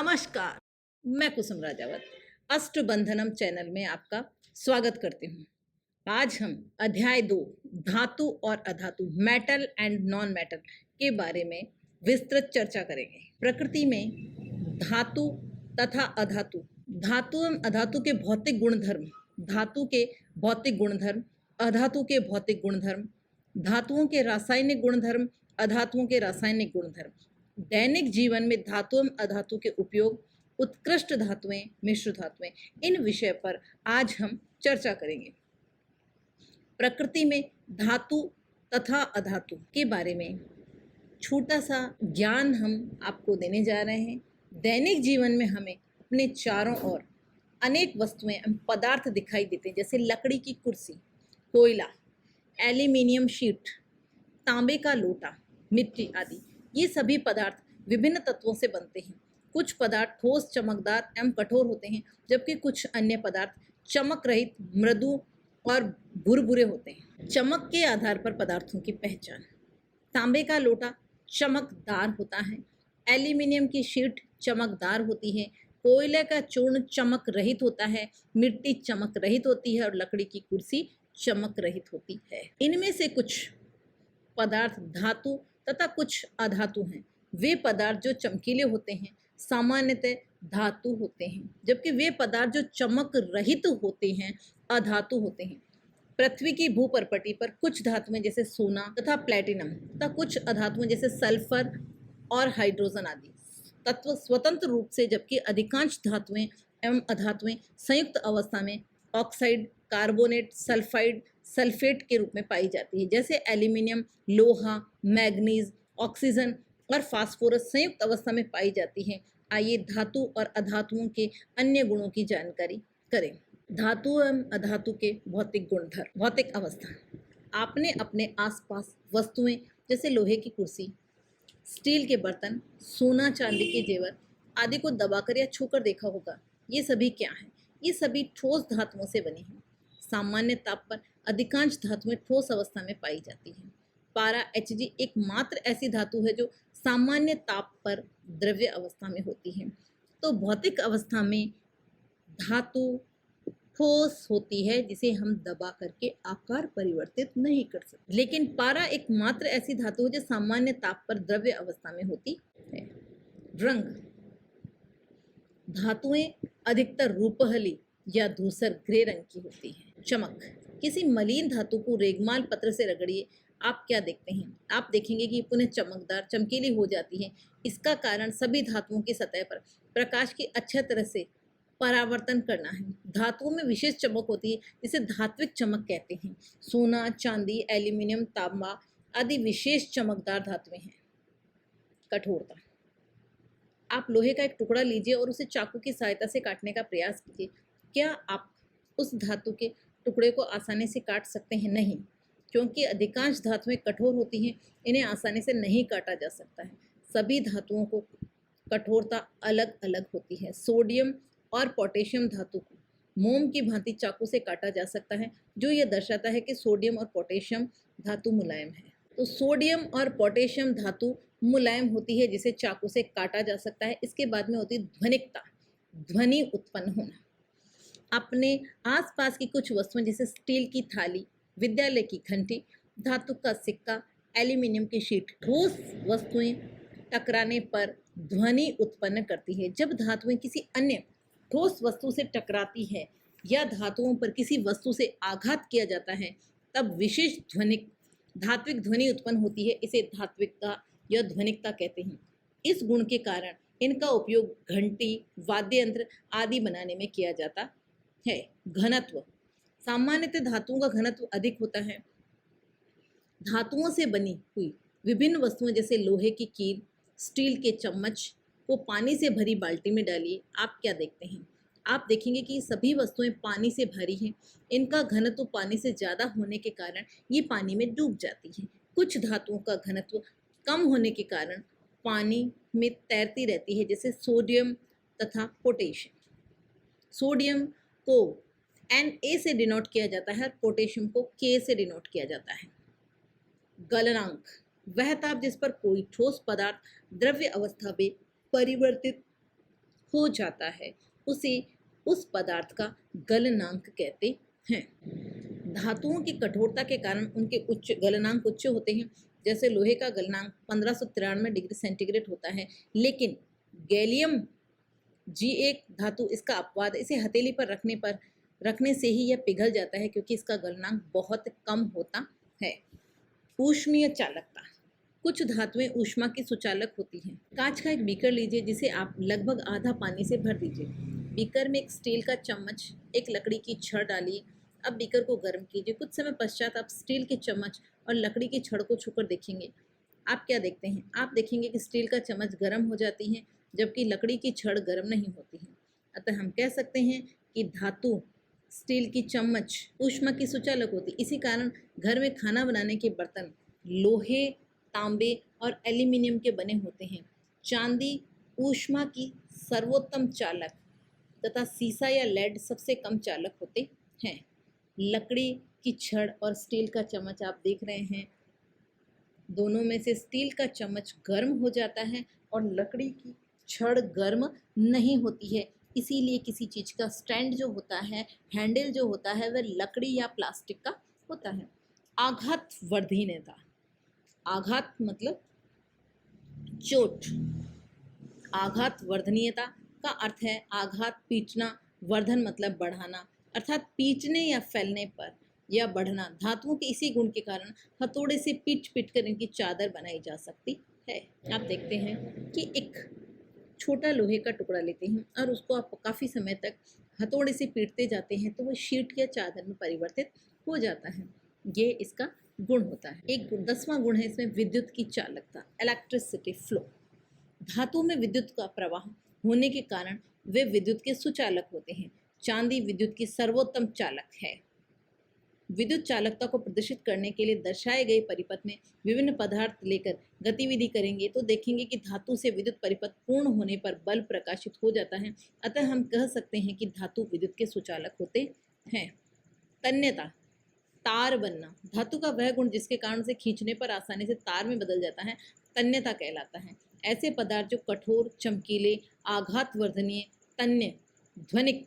नमस्कार, मैं कुसुम राजावत अष्टबंधनम चैनल में आपका स्वागत करती हूँ। आज हम अध्याय 2 धातु और अधातु मेटल एंड नॉन मेटल के बारे में विस्तृत चर्चा करेंगे। प्रकृति में धातु तथा अधातु, धातु एवं अधातु के भौतिक गुणधर्म, धातु के भौतिक गुणधर्म, अधातु के भौतिक गुणधर्म, धातुओं के रासायनिक गुणधर्म, अधातुओं के रासायनिक गुणधर्म, दैनिक जीवन में धातु एवं अधातु के उपयोग, उत्कृष्ट धातुएं, मिश्र धातुएं, इन विषय पर आज हम चर्चा करेंगे। प्रकृति में धातु तथा अधातु के बारे में छोटा सा ज्ञान हम आपको देने जा रहे हैं। दैनिक जीवन में हमें अपने चारों ओर अनेक वस्तुएं एवं पदार्थ दिखाई देते हैं, जैसे लकड़ी की कुर्सी, कोयला, एल्यूमिनियम शीट, तांबे का लोटा, मिट्टी आदि। ये सभी पदार्थ विभिन्न तत्वों से बनते हैं। कुछ पदार्थ ठोस, चमकदार एवं कठोर होते हैं, जबकि कुछ अन्य पदार्थ चमक रहित, मृदु और भुरभुरे होते हैं। चमक के आधार पर पदार्थों की पहचान। तांबे का लोटा चमकदार होता है, एल्यूमिनियम की शीट चमकदार होती है, कोयले का चूर्ण चमक रहित होता है, मिट्टी चमक रहित होती है और लकड़ी की कुर्सी चमक रहित होती है। इनमें से कुछ पदार्थ धातु तथा कुछ अधातु हैं। वे पदार्थ जो चमकीले होते हैं सामान्यतः धातु होते हैं, जबकि वे पदार्थ जो चमक रहित होते हैं अधातु होते हैं। पृथ्वी की भूपरपटी पर कुछ धातुएं जैसे सोना तथा प्लेटिनम तथा कुछ अधातुएं जैसे सल्फर और हाइड्रोजन आदि तत्व स्वतंत्र रूप से, जबकि अधिकांश धातुएं एवं अधातुएं संयुक्त अवस्था में ऑक्साइड, कार्बोनेट, सल्फाइड, सल्फेट के रूप में पाई जाती है। जैसे एल्यूमिनियम, लोहा, मैग्नीज, ऑक्सीजन और फास्फोरस संयुक्त अवस्था में पाई जाती है। आइए धातु और अधातुओं के अन्य गुणों की जानकारी करें। धातु एवं अधातु के भौतिक गुणधर्म। भौतिक अवस्था। आपने अपने आसपास वस्तुएं जैसे लोहे की कुर्सी, स्टील के बर्तन, सोना चांदी के जेवर आदि को दबाकर या छूकर देखा होगा। ये सभी क्या हैं? ये सभी ठोस धातुओं से बनी हैं। सामान्य ताप पर अधिकांश धातुएं ठोस अवस्था में पाई जाती हैं। पारा Hg एकमात्र ऐसी धातु है जो सामान्य ताप पर द्रव्य अवस्था में होती है। तो भौतिक अवस्था में धातु ठोस होती है, जिसे हम दबा करके आकार परिवर्तित नहीं कर सकते। लेकिन पारा एकमात्र ऐसी धातु है जो सामान्य ताप पर द्रव्य अवस्था में होती है। रंग। धातुएं अधिकतर रूपहली या धूसर ग्रे रंग की होती हैं। चमक। किसी मलिन धातु को रेगमाल पत्र से रगड़िए, आप क्या देखते हैं? आप देखेंगे कि पुनः चमकदार, चमकीली हो जाती है। इसका कारण सभी धातुओं की सतह पर प्रकाश की अच्छी तरह से परावर्तन करना है। धातुओं में विशेष चमक होती है, जिसे धात्विक चमक कहते हैं। सोना, चांदी, एल्यूमिनियम, तांबा आदि विशेष चमकदार धातुएं हैं। कठोरता। आप लोहे का एक टुकड़ा लीजिए और उसे चाकू की सहायता से काटने का प्रयास कीजिए। क्या आप उस धातु के टुकड़े को आसानी से काट सकते हैं? नहीं, क्योंकि अधिकांश धातुएं कठोर होती हैं, इन्हें आसानी से नहीं काटा जा सकता है। सभी धातुओं को कठोरता अलग अलग होती है। सोडियम और पोटेशियम धातु को मोम की भांति चाकू से काटा जा सकता है, जो यह दर्शाता है कि सोडियम और पोटेशियम धातु मुलायम है। तो सोडियम और पोटेशियम धातु मुलायम होती है, जिसे चाकू से काटा जा सकता है। इसके बाद में होती है ध्वनिकता, ध्वनि उत्पन्न होना। अपने आसपास की कुछ वस्तुएं जैसे स्टील की थाली, विद्यालय की घंटी, धातु का सिक्का, एल्यूमिनियम की शीट, ठोस वस्तुएं टकराने पर ध्वनि उत्पन्न करती है। जब धातुएं किसी अन्य ठोस वस्तु से टकराती है या धातुओं पर किसी वस्तु से आघात किया जाता है, तब विशेष धात्विक ध्वनि उत्पन्न होती है। इसे धात्विकता या ध्वनिकता कहते हैं। इस गुण के कारण इनका उपयोग घंटी, वाद्य यंत्र आदि बनाने में किया जाता है। घनत्व। सामान्यतः धातुओं का घनत्व अधिक होता है। धातुओं से बनी हुई विभिन्न वस्तुएं जैसे लोहे की कील, स्टील के चम्मच को पानी से भरी बाल्टी में डालिए, आप क्या देखते हैं? आप देखेंगे कि सभी वस्तुएं पानी से भरी हैं। इनका घनत्व पानी से ज़्यादा होने के कारण ये पानी में डूब जाती हैं। कुछ धातुओं का घनत्व कम होने के कारण पानी में तैरती रहती है, जैसे सोडियम तथा पोटेशियम। सोडियम को Na से डिनोट किया जाता है और पोटेशियम को K से डिनोट किया जाता है। गलनांक। वह ताप जिस पर कोई ठोस पदार्थ द्रव्य अवस्था में परिवर्तित हो जाता है उसे उस पदार्थ का गलनांक कहते हैं। धातुओं की कठोरता के कारण उनके उच्च गलनांक उच्च होते हैं। जैसे लोहे का गलनांक 1593 डिग्री सेंटीग्रेड होता है, लेकिन गैलियम G1 धातु इसका अपवाद, इसे हथेली पर रखने से ही यह पिघल जाता है क्योंकि इसका गलनांक बहुत कम होता है। ऊष्मीय चालकता, कुछ धातुएं ऊष्मा की सुचालक होती हैं। कांच का एक बीकर लीजिए जिसे आप लगभग आधा पानी से भर दीजिए। बीकर में एक स्टील का चम्मच, एक लकड़ी की छड़ डालिए। अब बीकर को गर्म कीजिए। कुछ समय पश्चात आप स्टील के चम्मच और लकड़ी की छड़ को छूकर देखेंगे। आप क्या देखते हैं? आप देखेंगे कि स्टील का चम्मच गर्म हो जाती है जबकि लकड़ी की छड़ गर्म नहीं होती है। अतः हम कह सकते हैं कि धातु स्टील की चम्मच ऊष्मा की सुचालक होती। इसी कारण घर में खाना बनाने के बर्तन लोहे, तांबे और एल्यूमिनियम के बने होते हैं। चांदी ऊष्मा की सर्वोत्तम चालक तथा सीसा या लेड सबसे कम चालक होते हैं। लकड़ी की छड़ और स्टील का चम्मच आप देख रहे हैं, दोनों में से स्टील का चम्मच गर्म हो जाता है और लकड़ी की छड़ गर्म नहीं होती है। इसीलिए किसी चीज़ का स्टैंड जो होता है, हैंडल जो होता है, वह लकड़ी या प्लास्टिक का होता है। आघात वर्धनीयता, आघात मतलब चोट। आघात वर्धनीयता का अर्थ है आघात पीटना, वर्धन मतलब बढ़ाना, अर्थात पीटने या फैलने पर या बढ़ना। धातुओं के इसी गुण के कारण हथौड़े से पीट कर इनकी चादर बनाई जा सकती है। आप देखते हैं कि एक छोटा लोहे का टुकड़ा लेते हैं और उसको आप काफ़ी समय तक हथौड़े से पीटते जाते हैं तो वो शीट या चादर में परिवर्तित हो जाता है। ये इसका गुण होता है। एक 10वां गुण है इसमें विद्युत की चालकता, इलेक्ट्रिसिटी फ्लो। धातु में विद्युत का प्रवाह होने के कारण वे विद्युत के सुचालक होते हैं। चांदी विद्युत की सर्वोत्तम चालक है। विद्युत चालकता को प्रदर्शित करने के लिए दर्शाए गए परिपथ में विभिन्न पदार्थ लेकर गतिविधि करेंगे तो देखेंगे कि धातु से विद्युत परिपथ पूर्ण होने पर बल्ब प्रकाशित हो जाता है। अतः हम कह सकते हैं कि धातु विद्युत के सुचालक होते हैं। तन्यता, तार बनना। धातु का वह गुण जिसके कारण से खींचने पर आसानी से तार में बदल जाता है तन्यता कहलाता है। ऐसे पदार्थ जो कठोर, चमकीले, आघात वर्धनीय, तन्य, ध्वनिक,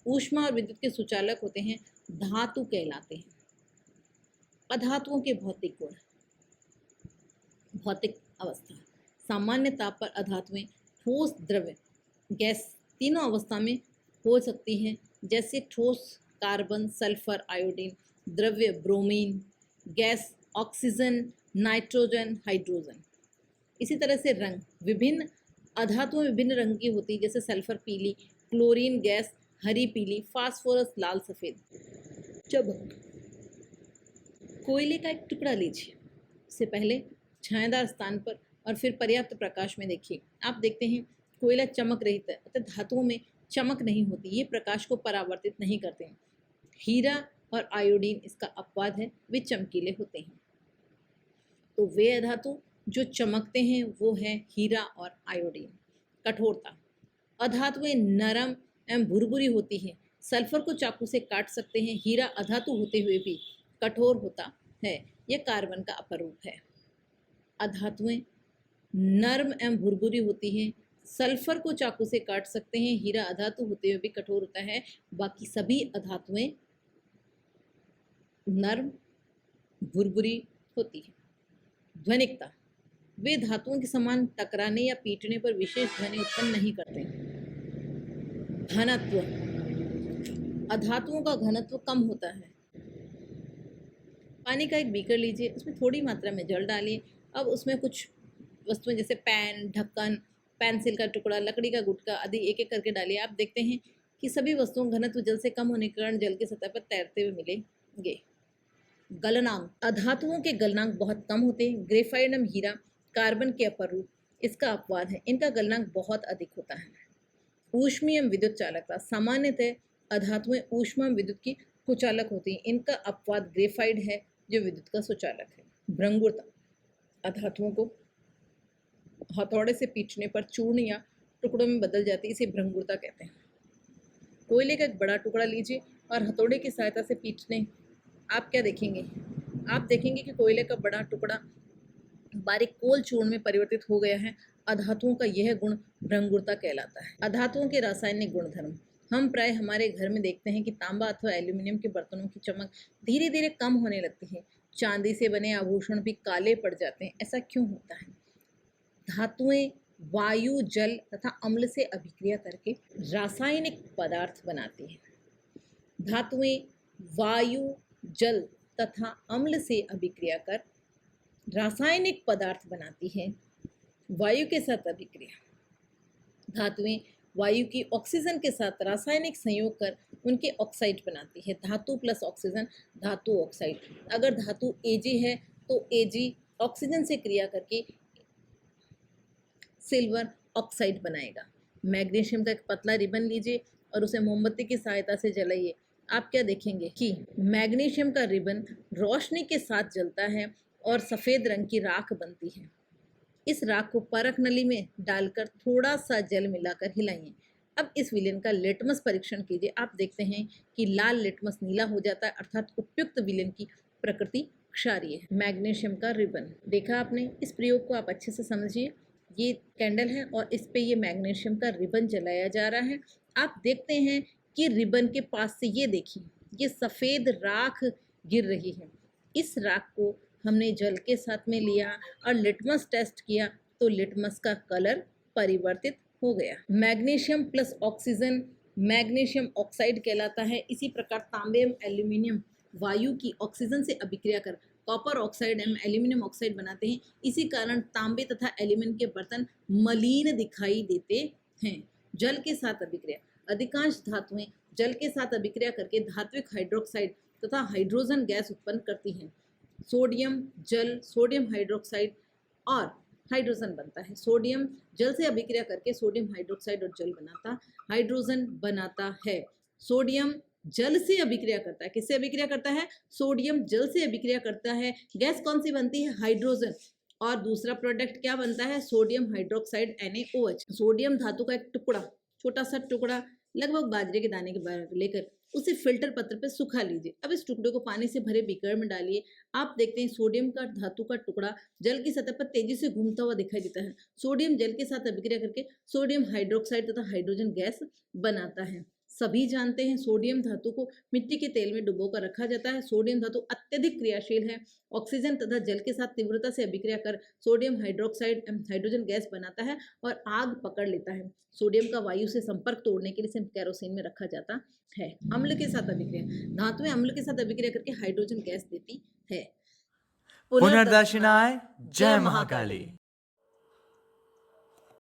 ऊष्मा और विद्युत के सुचालक होते हैं धातु कहलाते हैं। अधातुओं के भौतिक गुण, भौतिक अवस्था। सामान्य ताप पर अधातुएं ठोस, द्रव्य, गैस तीनों अवस्था में हो सकती हैं। जैसे ठोस कार्बन, सल्फर, आयोडीन, द्रव्य bromine, gas oxygen, nitrogen, hydrogen. इसी तरह से रंग, विभिन्न अधातुएं विभिन्न रंग की होती है। जैसे सल्फर पीली, क्लोरीन गैस हरी पीली, फास्फोरस लाल सफ़ेद। चमक, कोयले का एक टुकड़ा लीजिए, इससे पहले छायादार स्थान पर और फिर पर्याप्त प्रकाश में देखिए। आप देखते हैं कोयला चमक रहित है, अतः धातुओं में चमक नहीं होती, ये प्रकाश को परावर्तित नहीं करते हैं। हीरा और आयोडीन इसका अपवाद है, वे चमकीले होते हैं। तो वे अधातु जो चमकते हैं वो है हीरा और आयोडीन। कठोरता, अधातुएं नरम एवं भुरभुरी होती हैं। सल्फर को चाकू से काट सकते हैं। हीरा अधातु होते हुए भी कठोर होता है, यह कार्बन का अपरूप है। अधातुएं नर्म एवं भुरभुरी होती हैं। सल्फर को चाकू से काट सकते हैं। हीरा अधातु होते हुए भी कठोर होता है। बाकी सभी अधातुएं नर्म, भुरभुरी होती है। ध्वनिकता, वे धातुओं के समान टकराने या पीटने पर विशेष ध्वनि उत्पन्न नहीं करते। घनत्व, अधातुओं का घनत्व कम होता है। पानी का एक बीकर लीजिए, उसमें थोड़ी मात्रा में जल डालिए। अब उसमें कुछ वस्तुएं जैसे पेन, ढक्कन, पेंसिल का टुकड़ा, लकड़ी का गुटका आदि एक एक करके डालिए। आप देखते हैं कि सभी वस्तुओं घनत्व जल से कम होने के कारण जल की सतह पर तैरते हुए मिलेंगे। गलनांक, अधातुओं के गलनांक बहुत कम होते हैं। ग्रेफाइट एवं हीरा कार्बन के अपरूप, इसका अपवाद है, इनका गलनांक बहुत अधिक होता है। ऊष्मीय विद्युत चालकता, सामान्यतः अधातुएं ऊष्मा विद्युत की कुचालक होती हैं, इनका अपवाद ग्रेफाइट है जो विद्युत का सुचालक है। भंगुरता, अधातुओं को हथौड़े से पीटने पर चूर्ण या टुकड़ों में बदल जाती है, इसे भंगुरता कहते हैं। कोयले का एक बड़ा टुकड़ा लीजिए और हथौड़े की सहायता से पीटने, आप क्या देखेंगे? आप देखेंगे कि कोयले का बड़ा टुकड़ा बारीक कोल चूर्ण में परिवर्तित हो गया है अधातुओं का यह गुण भंगुरता कहलाता है। अधातुओं के रासायनिक गुणधर्म। हम प्राय हमारे घर में देखते हैं कि तांबा अथवा एल्यूमिनियम के बर्तनों की चमक धीरे धीरे कम होने लगती है। चांदी से बने आभूषण भी काले पड़ जाते हैं। ऐसा क्यों होता है? धातुएं वायु, जल तथा अम्ल से अभिक्रिया करके रासायनिक पदार्थ बनाती हैं। धातुएं वायु, जल तथा अम्ल से अभिक्रिया कर रासायनिक पदार्थ बनाती है। वायु के साथ अभिक्रिया। धातुएं वायु की ऑक्सीजन के साथ रासायनिक संयोग कर उनके ऑक्साइड बनाती है। धातु प्लस ऑक्सीजन धातु ऑक्साइड। अगर धातु Ag है तो Ag ऑक्सीजन से क्रिया करके सिल्वर ऑक्साइड बनाएगा। मैग्नीशियम का एक पतला रिबन लीजिए और उसे मोमबत्ती की सहायता से जलाइए। आप क्या देखेंगे कि मैग्नीशियम का रिबन रोशनी के साथ जलता है और सफ़ेद रंग की राख बनती है। इस राख को परख नली में डालकर थोड़ा सा जल मिलाकर हिलाइए। अब इस विलेन का लिटमस परीक्षण कीजिए। आप देखते हैं कि लाल लिटमस नीला हो जाता है, अर्थात उपयुक्त विलेन की प्रकृति क्षारीय है। मैग्नीशियम का रिबन देखा आपने। इस प्रयोग को आप अच्छे से समझिए। ये कैंडल है और इस पे ये मैग्नीशियम का रिबन जलाया जा रहा है। आप देखते हैं कि रिबन के पास से ये देखिए, ये सफ़ेद राख गिर रही है। इस राख को हमने जल के साथ में लिया और लिटमस टेस्ट किया तो लिटमस का कलर परिवर्तित हो गया। Magnesium plus oxygen magnesium oxide कहलाता है। इसी प्रकार तांबे एवं एल्यूमिनियम वायु की ऑक्सीजन से अभिक्रिया कर कॉपर ऑक्साइड एवं एल्यूमिनियम ऑक्साइड बनाते हैं। इसी कारण तांबे तथा एल्यूमिनियम के बर्तन मलिन दिखाई देते हैं। जल के साथ अभिक्रिया। अधिकांश धातुएं जल के साथ अभिक्रिया करके धात्विक हाइड्रोक्साइड तथा हाइड्रोजन गैस उत्पन्न करती हैं। सोडियम जल, सोडियम हाइड्रोक्साइड और हाइड्रोजन बनता है। सोडियम जल से अभिक्रिया करके सोडियम हाइड्रोक्साइड और जल बनाता हाइड्रोजन बनाता है। सोडियम जल से अभिक्रिया करता है। किससे अभिक्रिया करता है? सोडियम जल से अभिक्रिया करता है। गैस कौन सी बनती है? हाइड्रोजन। और दूसरा प्रोडक्ट क्या बनता है? Sodium hydroxide NaOH। सोडियम धातु का एक टुकड़ा, छोटा सा टुकड़ा लगभग बाजरे के दाने के बराबर लेकर उसे फिल्टर पत्र पर सुखा लीजिए। अब इस टुकड़े को पानी से भरे बीकर में डालिए। आप देखते हैं सोडियम का धातु का टुकड़ा जल की सतह पर तेजी से घूमता हुआ दिखाई देता है। सोडियम जल के साथ अभिक्रिया करके सोडियम हाइड्रोक्साइड तथा हाइड्रोजन गैस बनाता है। सभी जानते हैं सोडियम धातु को मिट्टी के तेल में डुबोकर रखा जाता है। सोडियम धातु अत्यधिक क्रियाशील है। ऑक्सीजन तथा जल के साथ तीव्रता से अभिक्रिया कर सोडियम हाइड्रोक्साइड हाइड्रोजन गैस बनाता है और आग पकड़ लेता है। सोडियम का वायु से संपर्क तोड़ने के लिए इसे केरोसिन में रखा जाता है। अम्ल के साथ अभिक्रिया। धातुएं अम्ल के साथ अभिक्रिया करके हाइड्रोजन गैस देती है। पुनर्दर्शनाय जय महाकाली।